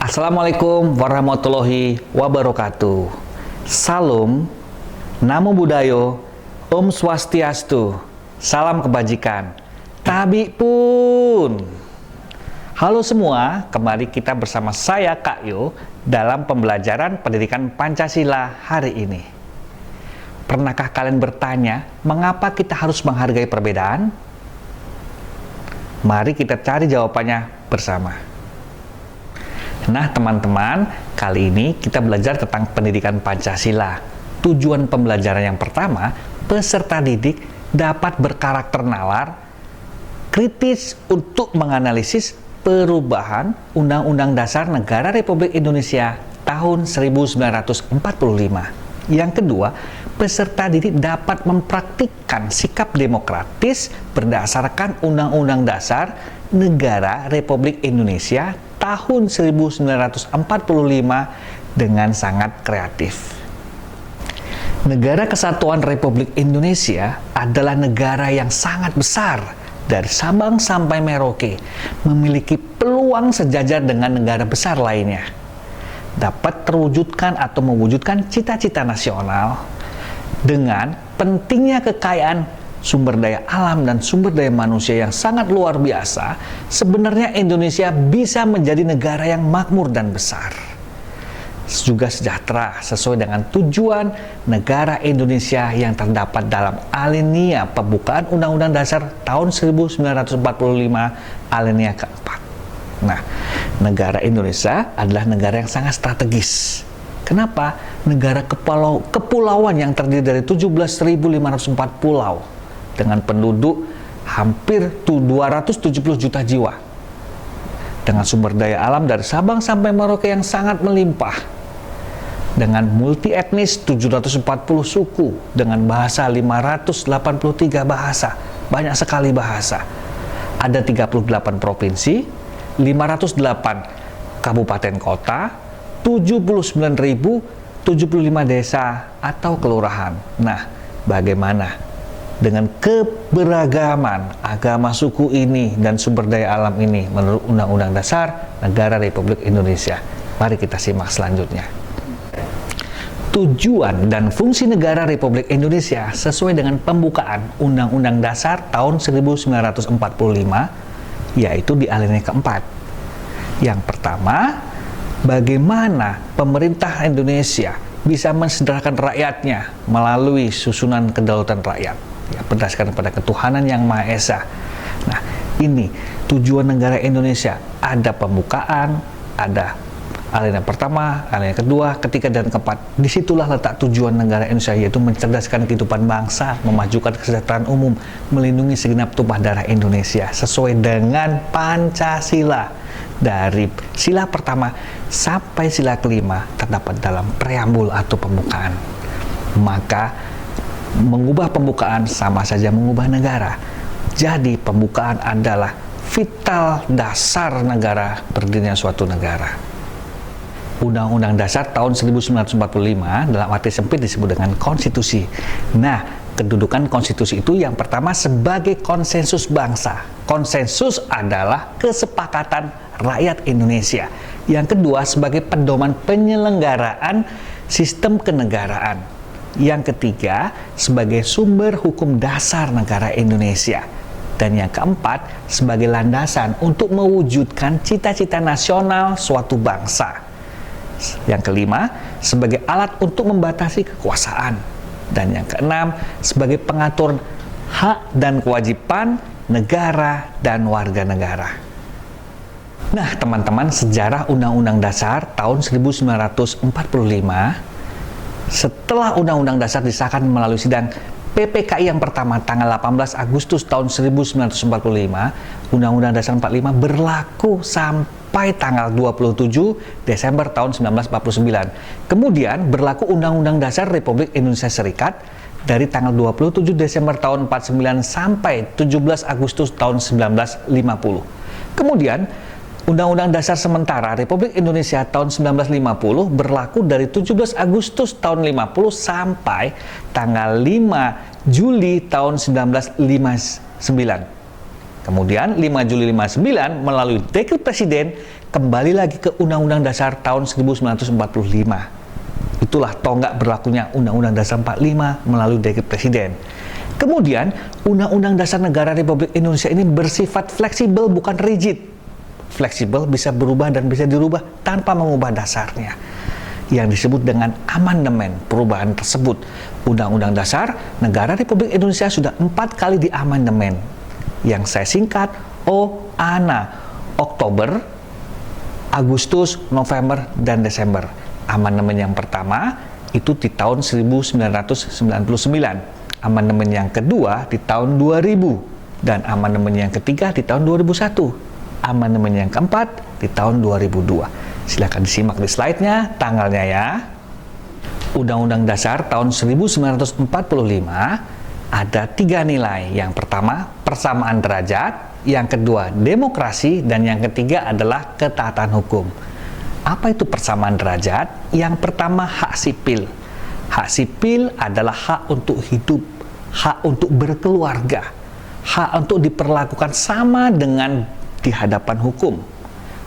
Assalamualaikum warahmatullahi wabarakatuh. Salam, Namo Buddhaya, Om Swastiastu, salam kebajikan. Tabi pun. Halo semua, kembali kita bersama saya Kak Yo dalam pembelajaran pendidikan Pancasila hari ini. Pernahkah kalian bertanya, mengapa kita harus menghargai perbedaan? Mari kita cari jawabannya bersama. Nah teman-teman, kali ini kita belajar tentang pendidikan Pancasila. Tujuan pembelajaran yang pertama, peserta didik dapat berkarakter nalar, kritis untuk menganalisis perubahan Undang-Undang Dasar Negara Republik Indonesia tahun 1945. Yang kedua, peserta didik dapat mempraktikkan sikap demokratis berdasarkan Undang-Undang Dasar Negara Republik Indonesia tahun 1945 dengan sangat kreatif. Negara Kesatuan Republik Indonesia adalah negara yang sangat besar, dari Sabang sampai Merauke, memiliki peluang sejajar dengan negara besar lainnya. Dapat terwujudkan atau mewujudkan cita-cita nasional dengan pentingnya kekayaan sumber daya alam dan sumber daya manusia yang sangat luar biasa. Sebenarnya Indonesia bisa menjadi negara yang makmur dan besar, juga sejahtera sesuai dengan tujuan negara Indonesia yang terdapat dalam alinea pembukaan Undang-Undang Dasar tahun 1945 alinea keempat. Nah, negara Indonesia adalah negara yang sangat strategis. Kenapa? Negara kepulauan yang terdiri dari 17.504 pulau dengan penduduk hampir 270 juta jiwa, dengan sumber daya alam dari Sabang sampai Merauke yang sangat melimpah, dengan multi etnis 740 suku, dengan bahasa 583 bahasa, banyak sekali bahasa. Ada 38 provinsi, 508 kabupaten kota, 79.075 desa atau kelurahan. Nah, bagaimana dengan keberagaman agama, suku ini dan sumber daya alam ini menurut Undang-Undang Dasar Negara Republik Indonesia? Mari kita simak selanjutnya. Tujuan dan fungsi negara Republik Indonesia sesuai dengan pembukaan Undang-Undang Dasar tahun 1945, yaitu di alinea keempat. Yang pertama, bagaimana pemerintah Indonesia bisa mensejahterakan rakyatnya melalui susunan kedaulatan rakyat, ya, berdasarkan pada ketuhanan yang Maha Esa. Nah, ini tujuan negara Indonesia. Ada pembukaan, ada alinea pertama, alinea kedua, ketiga, dan keempat. Disitulah letak tujuan negara Indonesia, yaitu mencerdaskan kehidupan bangsa, memajukan kesejahteraan umum, melindungi segenap tumpah darah Indonesia sesuai dengan Pancasila. Dari sila pertama sampai sila kelima terdapat dalam preambul atau pembukaan. Maka mengubah pembukaan sama saja mengubah negara. Jadi pembukaan adalah vital dasar negara, berdirinya suatu negara. Undang-Undang Dasar tahun 1945 dalam arti sempit disebut dengan konstitusi. Nah, kedudukan konstitusi itu yang pertama sebagai konsensus bangsa. Konsensus adalah kesepakatan rakyat Indonesia. Yang kedua sebagai pedoman penyelenggaraan sistem kenegaraan. Yang ketiga sebagai sumber hukum dasar negara Indonesia. Dan yang keempat sebagai landasan untuk mewujudkan cita-cita nasional suatu bangsa. Yang kelima sebagai alat untuk membatasi kekuasaan. Dan yang keenam sebagai pengatur hak dan kewajiban negara dan warga negara. Nah teman-teman, sejarah Undang-Undang Dasar tahun 1945, setelah Undang-Undang Dasar disahkan melalui sidang PPKI yang pertama tanggal 18 Agustus tahun 1945, Undang-Undang Dasar 45 berlaku sampai tanggal 27 Desember tahun 1949. Kemudian berlaku Undang-Undang Dasar Republik Indonesia Serikat dari tanggal 27 Desember tahun 49 sampai 17 Agustus tahun 1950. Kemudian Undang-Undang Dasar Sementara Republik Indonesia tahun 1950 berlaku dari 17 Agustus tahun 50 sampai tanggal 5 Juli tahun 1959. Kemudian 5 Juli 59 melalui Dekret Presiden kembali lagi ke Undang-Undang Dasar tahun 1945. Itulah tonggak berlakunya Undang-Undang Dasar 45 melalui Dekret Presiden. Kemudian Undang-Undang Dasar Negara Republik Indonesia ini bersifat fleksibel, bukan rigid. Fleksibel bisa berubah dan bisa dirubah tanpa mengubah dasarnya, yang disebut dengan amandemen. Perubahan tersebut, Undang-Undang Dasar Negara Republik Indonesia sudah 4 kali diamandemen, yang saya singkat OANA, Oktober, Agustus, November, dan Desember. Amandemen yang pertama itu di tahun 1999, amandemen yang kedua di tahun 2000, dan amandemen yang ketiga di tahun 2001. Amandemen yang keempat di tahun 2002. Silakan disimak di slide-nya tanggalnya ya. Undang-Undang Dasar tahun 1945 ada 3 nilai. Yang pertama, persamaan derajat, yang kedua, demokrasi, dan yang ketiga adalah ketaatan hukum. Apa itu persamaan derajat? Yang pertama, hak sipil. Hak sipil adalah hak untuk hidup, hak untuk berkeluarga, hak untuk diperlakukan sama dengan di hadapan hukum,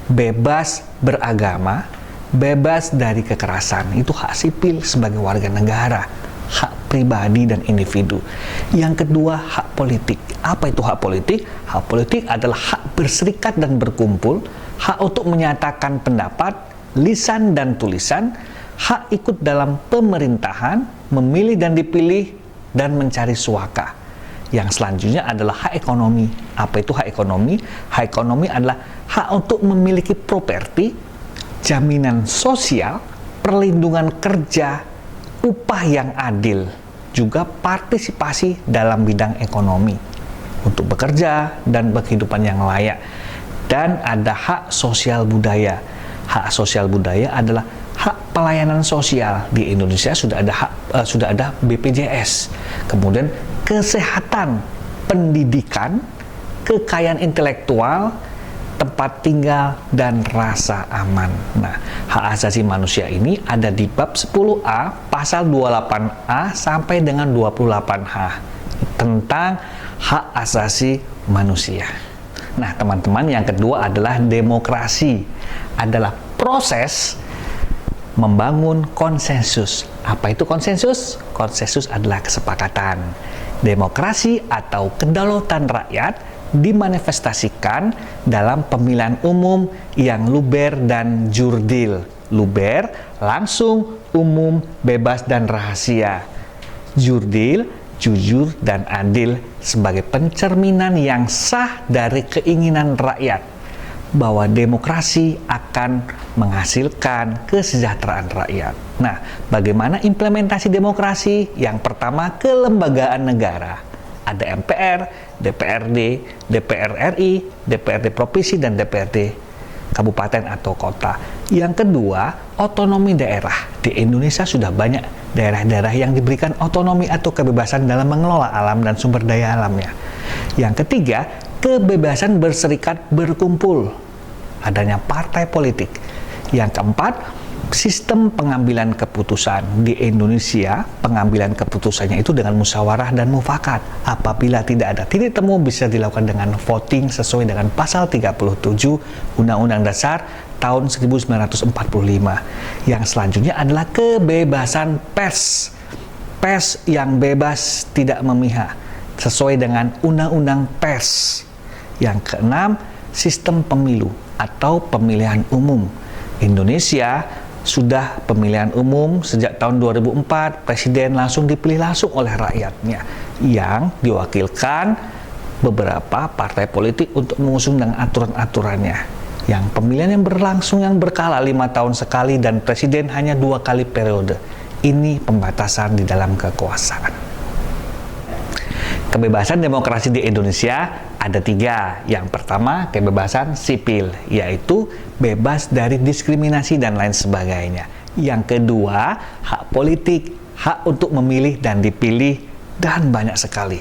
bebas beragama, bebas dari kekerasan. Itu hak sipil sebagai warga negara, hak pribadi dan individu. Yang kedua, hak politik. Apa itu hak politik? Hak politik adalah hak berserikat dan berkumpul, hak untuk menyatakan pendapat, lisan dan tulisan, hak ikut dalam pemerintahan, memilih dan dipilih, dan mencari suaka. Yang selanjutnya adalah hak ekonomi. Apa itu hak ekonomi? Hak ekonomi adalah hak untuk memiliki properti, jaminan sosial, perlindungan kerja, upah yang adil, juga partisipasi dalam bidang ekonomi untuk bekerja dan kehidupan yang layak. Dan ada hak sosial budaya. Hak sosial budaya adalah hak pelayanan sosial. Di Indonesia sudah ada BPJS. Kemudian kesehatan, pendidikan, kekayaan intelektual, tempat tinggal, dan rasa aman. Nah, hak asasi manusia ini ada di bab 10A, pasal 28A sampai dengan 28H tentang hak asasi manusia. Nah, teman-teman, yang kedua adalah demokrasi. Adalah proses membangun konsensus. Apa itu konsensus? Konsensus adalah kesepakatan. Demokrasi atau kedaulatan rakyat dimanifestasikan dalam pemilihan umum yang luber dan jurdil. Luber, langsung, umum, bebas dan rahasia. Jurdil, jujur dan adil sebagai pencerminan yang sah dari keinginan rakyat bahwa demokrasi akan menghasilkan kesejahteraan rakyat. Nah, bagaimana implementasi demokrasi? Yang pertama, kelembagaan negara. Ada MPR, DPRD, DPR RI, DPRD Provinsi, dan DPRD Kabupaten atau Kota. Yang kedua, otonomi daerah. Di Indonesia sudah banyak daerah-daerah yang diberikan otonomi atau kebebasan dalam mengelola alam dan sumber daya alamnya. Yang ketiga, kebebasan berserikat berkumpul, adanya partai politik. Yang keempat, sistem pengambilan keputusan. Di Indonesia, pengambilan keputusannya itu dengan musyawarah dan mufakat. Apabila tidak ada titik temu, bisa dilakukan dengan voting sesuai dengan pasal 37 Undang-Undang Dasar tahun 1945. Yang selanjutnya adalah kebebasan pers. Pers yang bebas tidak memihak sesuai dengan Undang-Undang Pers. Yang keenam, sistem pemilu atau pemilihan umum. Indonesia sudah pemilihan umum sejak tahun 2004, presiden langsung dipilih langsung oleh rakyatnya yang diwakilkan beberapa partai politik untuk mengusung dengan aturan-aturannya. Yang pemilihan yang berlangsung yang berkala 5 tahun sekali dan presiden hanya 2 kali periode. Ini pembatasan di dalam kekuasaan. Kebebasan demokrasi di Indonesia ada 3. Yang pertama, kebebasan sipil, yaitu bebas dari diskriminasi dan lain sebagainya. Yang kedua, hak politik, hak untuk memilih dan dipilih, dan banyak sekali.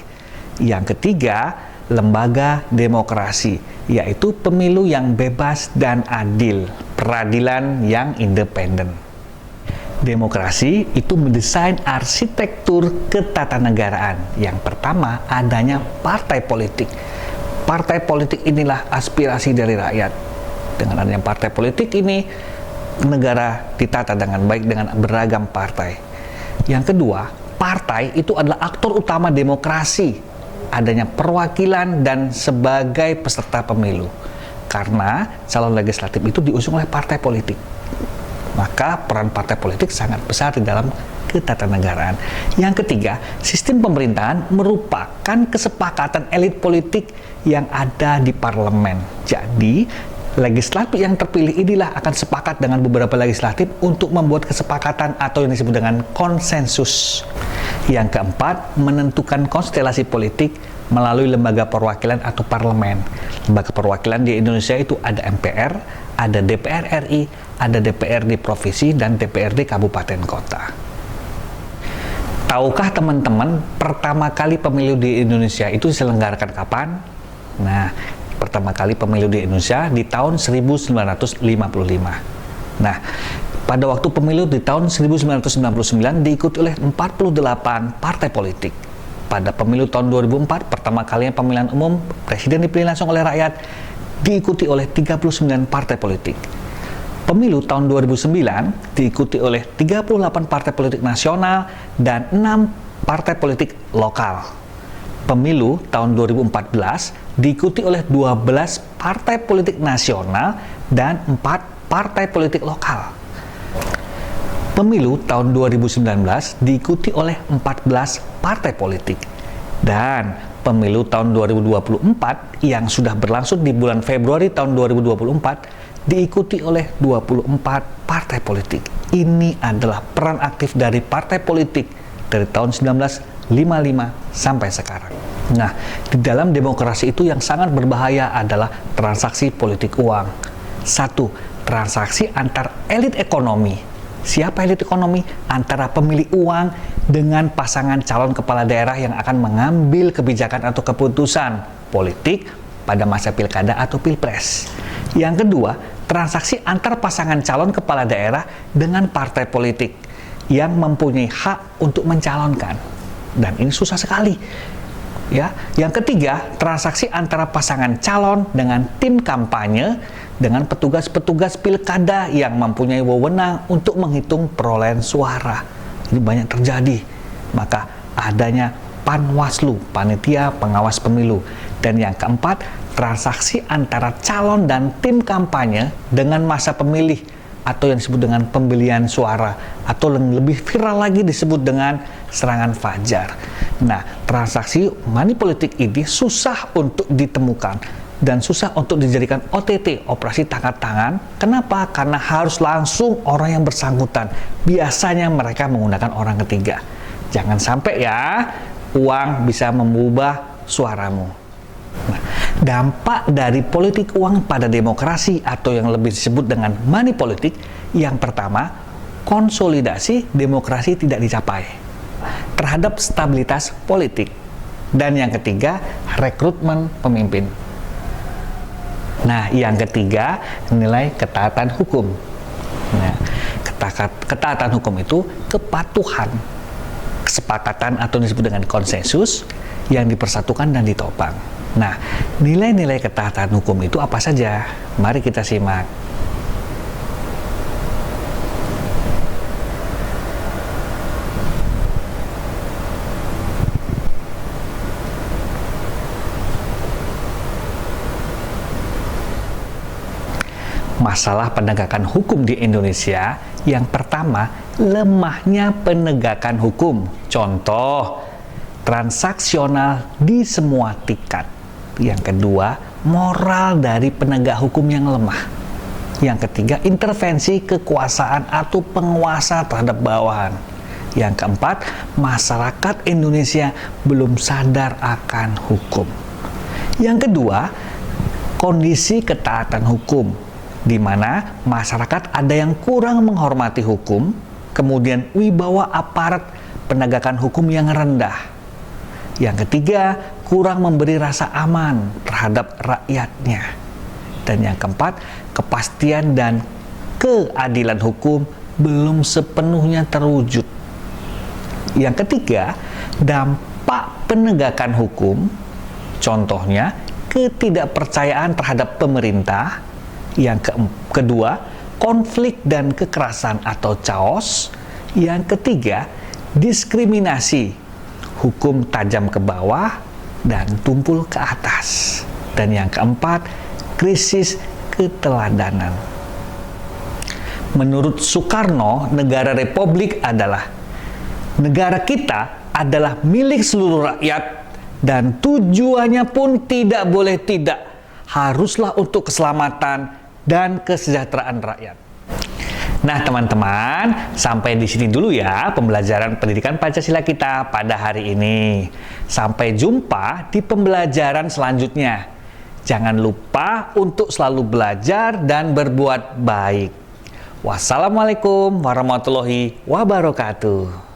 Yang ketiga, lembaga demokrasi, yaitu pemilu yang bebas dan adil, peradilan yang independen. Demokrasi itu mendesain arsitektur ketatanegaraan. Yang pertama, adanya partai politik. Partai politik inilah aspirasi dari rakyat. Dengan adanya partai politik ini, negara ditata dengan baik dengan beragam partai. Yang kedua, partai itu adalah aktor utama demokrasi, adanya perwakilan dan sebagai peserta pemilu. Karena calon legislatif itu diusung oleh partai politik, maka peran partai politik sangat besar di dalam ketatanegaraan. Yang ketiga, sistem pemerintahan merupakan kesepakatan elit politik yang ada di parlemen. Jadi legislatif yang terpilih inilah akan sepakat dengan beberapa legislatif untuk membuat kesepakatan atau yang disebut dengan konsensus. Yang keempat, menentukan konstelasi politik melalui lembaga perwakilan atau parlemen. Lembaga perwakilan di Indonesia itu ada MPR, ada DPR RI, ada DPRD provinsi, dan DPRD kabupaten kota. Tahukah teman-teman pertama kali pemilu di Indonesia itu diselenggarakan kapan? Nah, pertama kali pemilu di Indonesia di tahun 1955. Nah, pada waktu pemilu di tahun 1999 diikuti oleh 48 partai politik. Pada pemilu tahun 2004, pertama kalinya pemilihan umum, presiden dipilih langsung oleh rakyat, diikuti oleh 39 partai politik. Pemilu tahun 2009 diikuti oleh 38 partai politik nasional dan 6 partai politik lokal. Pemilu tahun 2014 diikuti oleh 12 partai politik nasional dan 4 partai politik lokal. Pemilu tahun 2019 diikuti oleh 14 partai politik. Dan pemilu tahun 2024 yang sudah berlangsung di bulan Februari tahun 2024 diikuti oleh 24 partai politik. Ini adalah peran aktif dari partai politik dari tahun 1955 sampai sekarang. Nah, di dalam demokrasi itu yang sangat berbahaya adalah transaksi politik uang. Satu, transaksi antar elit ekonomi. Siapa elit ekonomi? Antara pemilik uang dengan pasangan calon kepala daerah yang akan mengambil kebijakan atau keputusan politik pada masa pilkada atau pilpres. Yang kedua, transaksi antar pasangan calon kepala daerah dengan partai politik yang mempunyai hak untuk mencalonkan. Dan ini susah sekali. Ya, yang ketiga, transaksi antara pasangan calon dengan tim kampanye dengan petugas-petugas pilkada yang mempunyai wewenang untuk menghitung perolehan suara. Ini banyak terjadi. Maka adanya Panwaslu, panitia pengawas pemilu. Dan yang keempat, transaksi antara calon dan tim kampanye dengan masa pemilih atau yang disebut dengan pembelian suara, atau yang lebih viral lagi disebut dengan serangan fajar. Nah, transaksi money politik ini susah untuk ditemukan dan susah untuk dijadikan OTT, operasi tangkap tangan. Kenapa? Karena harus langsung orang yang bersangkutan. Biasanya mereka menggunakan orang ketiga. Jangan sampai ya uang bisa mengubah suaramu. Nah, dampak dari politik uang pada demokrasi atau yang lebih disebut dengan money politik, yang pertama, konsolidasi demokrasi tidak dicapai terhadap stabilitas politik. Dan yang ketiga, rekrutmen pemimpin. Nah, yang ketiga, nilai ketaatan hukum. Nah, ketaatan hukum itu kepatuhan, kesepakatan atau disebut dengan konsensus yang dipersatukan dan ditopang. Nah, nilai-nilai ketaatan hukum itu apa saja? Mari kita simak. Masalah penegakan hukum di Indonesia, yang pertama, lemahnya penegakan hukum. Contoh, transaksional di semua tingkat. Yang kedua, moral dari penegak hukum yang lemah. Yang ketiga, intervensi kekuasaan atau penguasa terhadap bawahan. Yang keempat, masyarakat Indonesia belum sadar akan hukum. Yang kedua, kondisi ketaatan hukum, di mana masyarakat ada yang kurang menghormati hukum, kemudian wibawa aparat penegakan hukum yang rendah. Yang ketiga, kurang memberi rasa aman terhadap rakyatnya. Dan yang keempat, kepastian dan keadilan hukum belum sepenuhnya terwujud. Yang ketiga, dampak penegakan hukum, contohnya ketidakpercayaan terhadap pemerintah. Yang kedua, konflik dan kekerasan atau chaos. Yang ketiga, diskriminasi, hukum tajam ke bawah dan tumpul ke atas. Dan yang keempat, krisis keteladanan. Menurut Soekarno, negara republik adalah negara kita adalah milik seluruh rakyat dan tujuannya pun tidak boleh tidak, haruslah untuk keselamatan dan kesejahteraan rakyat. Nah teman-teman, sampai di sini dulu ya pembelajaran pendidikan Pancasila kita pada hari ini. Sampai jumpa di pembelajaran selanjutnya. Jangan lupa untuk selalu belajar dan berbuat baik. Wassalamualaikum warahmatullahi wabarakatuh.